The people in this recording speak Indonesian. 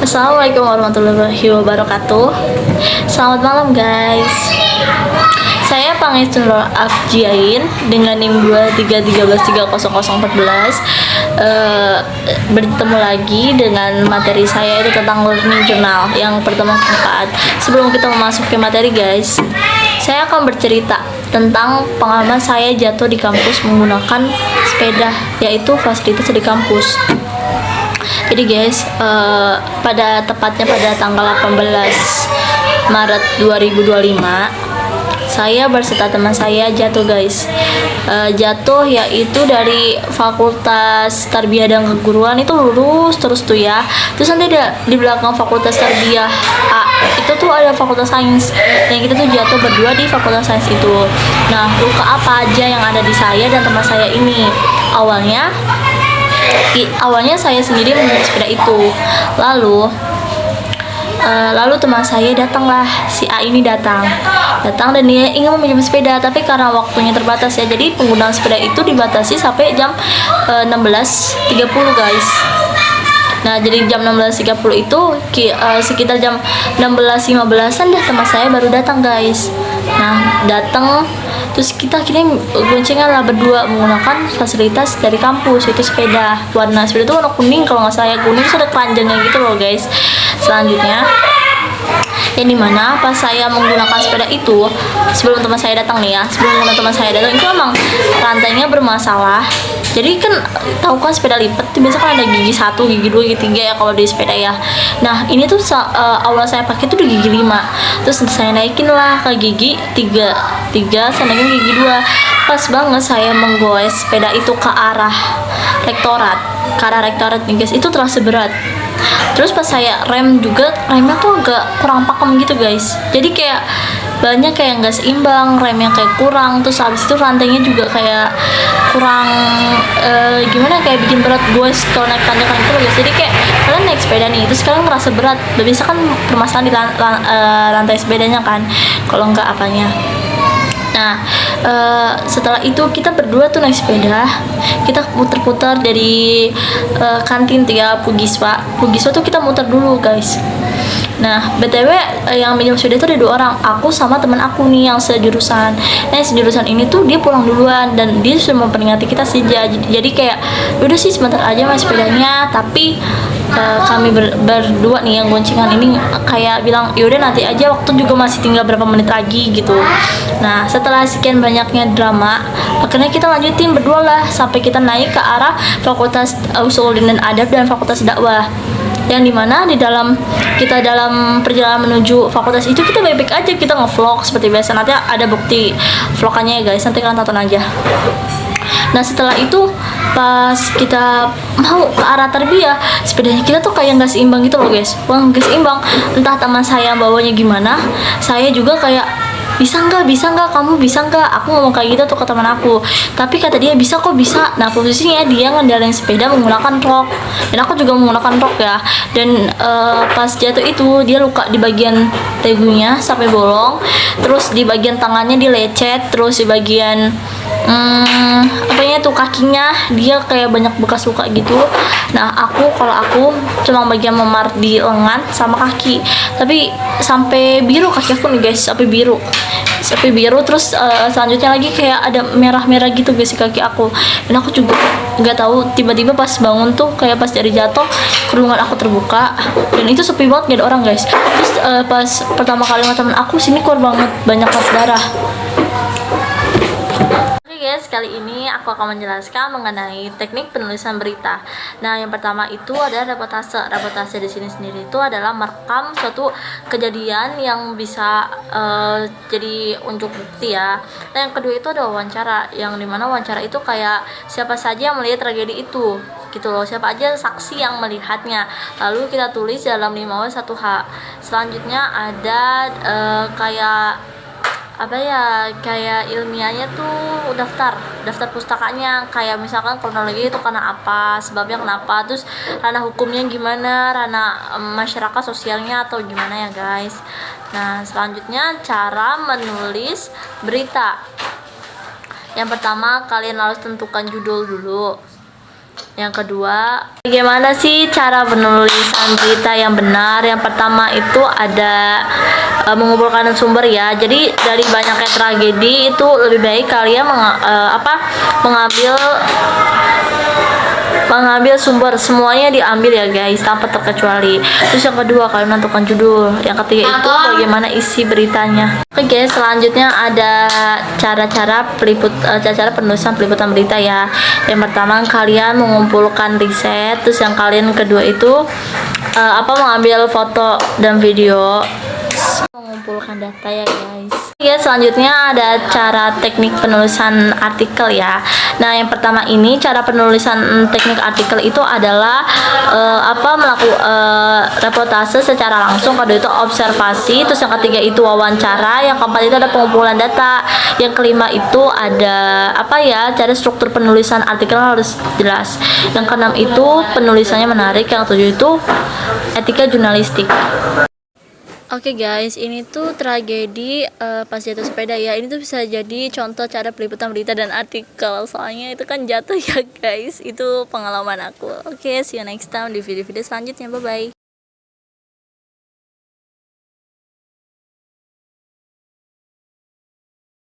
Assalamualaikum warahmatullahi wabarakatuh. Selamat malam guys. Saya Pangestu Afjiain dengan NIM 23133014. Bertemu lagi dengan materi saya itu tentang learning journal yang pertama keempat. Sebelum kita memasuki materi guys, saya akan bercerita tentang pengalaman saya jatuh di kampus menggunakan sepeda, yaitu fasilitas di kampus. Jadi guys, tepatnya pada tanggal 18 Maret 2025, saya berserta teman saya jatuh guys. Jatuh yaitu dari Fakultas Tarbiyah dan Keguruan, itu lurus terus tuh ya. Terus nanti di belakang Fakultas Tarbiyah A itu tuh ada Fakultas Sains, yang kita tuh jatuh berdua di Fakultas Sains itu. Nah, luka apa aja yang ada di saya dan teman saya ini? Awalnya saya sendiri menaiki sepeda itu. Lalu teman saya datanglah, si A ini datang dan dia ingin meminjam sepeda, tapi karena waktunya terbatas ya, jadi penggunaan sepeda itu dibatasi sampai jam 16.30 guys. Nah, jadi jam 16.30 itu sekitar jam 16.15an dah teman saya baru datang guys. Nah, datang terus kita akhirnya goncengan lah berdua menggunakan fasilitas dari kampus, itu sepeda. Warna sepeda itu warna kuning kalau nggak salah, kuning terus ada keranjangnya gitu loh guys. Selanjutnya yang dimana pas saya menggunakan sepeda itu, sebelum teman saya datang nih ya, itu emang rantainya bermasalah. Jadi kan tahu kan sepeda lipat tuh biasa kan ada gigi 1, gigi 2, gigi 3 ya kalau di sepeda ya. Nah, ini tuh awal saya pakai tuh di gigi 5. Terus saya naikin lah ke gigi 3, saya naikin gigi 2. Pas banget saya menggoes sepeda itu ke arah rektorat nih guys, itu terasa berat. Terus pas saya remnya tuh agak kurang pakem gitu guys. Jadi kayak banyak kayak nggak seimbang, remnya kayak kurang. Terus habis itu rantainya juga kayak kurang kayak bikin berat guys kalau naik tanjakan itu guys. Jadi kayak kalian naik sepeda nih, terus kalian ngerasa berat. Biasa kan permasalahan di rantai sepedanya kan, kalau nggak apanya. Nah, setelah itu kita berdua tuh naik sepeda, kita putar-putar dari kantin tuh ya, Pugiswa tuh kita muter dulu guys. Nah, BTW yang minjem sepeda itu ada 2 orang, aku sama teman aku nih yang sejurusan. Nah, sejurusan ini tuh dia pulang duluan dan dia sudah memperingati kita sih. Jadi kayak udah sih sebentar aja mas sepedanya, tapi kami berdua nih yang goncengan ini kayak bilang yaudah nanti aja, waktu juga masih tinggal berapa menit lagi gitu. Nah, setelah sekian banyaknya drama, akhirnya kita lanjutin berdua lah sampai kita naik ke arah Fakultas Usuluddin dan Adab dan Fakultas Dakwah, yang dimana dalam perjalanan menuju fakultas itu kita baik-baik aja, kita ngevlog seperti biasa. Nanti ada bukti vlogannya ya guys, nanti kalian tonton aja. Nah, setelah itu pas kita mau ke arah Tarbiyah, sepedanya kita tuh kayak nggak seimbang gitu loh guys. Wah, nggak seimbang, entah teman saya bawanya gimana, saya juga kayak bisa nggak, kamu bisa nggak, aku ngomong kayak gitu tuh ke teman aku, tapi kata dia bisa kok, bisa. Nah, posisinya dia ngendalain sepeda menggunakan rok dan aku juga menggunakan rok ya. Dan pas jatuh itu dia luka di bagian dagunya sampai bolong, terus di bagian tangannya dia lecet, terus di bagian kakinya dia kayak banyak bekas luka gitu. Nah, kalau aku cuma bagian memar di lengan sama kaki, tapi sampai biru kaki aku nih guys, sampai biru. Terus selanjutnya lagi kayak ada merah-merah gitu guys di kaki aku. Dan aku juga nggak tahu, tiba-tiba pas bangun tuh kayak pas dari jatuh kerudungan aku terbuka dan itu sepi banget, gak ada orang guys. Terus pas pertama kali sama temen aku, sini keluar banyak darah. Guys, kali ini aku akan menjelaskan mengenai teknik penulisan berita. Nah, yang pertama itu adalah reportase. Reportase di sini sendiri itu adalah merekam suatu kejadian yang bisa jadi unjuk bukti ya. Dan yang kedua itu ada wawancara, yang dimana wawancara itu kayak siapa saja yang melihat tragedi itu gitu loh, siapa aja saksi yang melihatnya, lalu kita tulis dalam 5W1H. Selanjutnya ada kayak ilmiahnya tuh daftar pustakanya, kayak misalkan kronologi itu karena apa, sebabnya kenapa, terus ranah hukumnya gimana, ranah masyarakat sosialnya atau gimana ya guys. Nah, selanjutnya cara menulis berita. Yang pertama, kalian harus tentukan judul dulu. Yang kedua, bagaimana sih cara penulisan berita yang benar? Yang pertama itu ada mengumpulkan sumber ya. Jadi dari banyaknya tragedi itu lebih baik kalian mengambil sumber, semuanya diambil ya guys, tanpa terkecuali. Terus yang kedua, kalian menentukan judul. Yang ketiga itu bagaimana isi beritanya. Oke guys, selanjutnya ada cara-cara penulisan peliputan berita ya. Yang pertama, kalian mengumpulkan riset. Terus yang kalian kedua itu mengambil foto dan video, mengumpulkan data ya guys. Ya, selanjutnya ada cara teknik penulisan artikel ya. Nah, yang pertama ini cara penulisan teknik artikel itu adalah melakukan reportase secara langsung, kedua itu observasi, terus yang ketiga itu wawancara, yang keempat itu ada pengumpulan data, yang kelima itu ada cara struktur penulisan artikel harus jelas, yang keenam itu penulisannya menarik, yang tujuh itu etika jurnalistik. Oke guys, ini tuh tragedi pas jatuh sepeda ya. Ini tuh bisa jadi contoh cara peliputan berita dan artikel. Soalnya itu kan jatuh ya guys. Itu pengalaman aku. Oke, see you next time di video-video selanjutnya. Bye bye.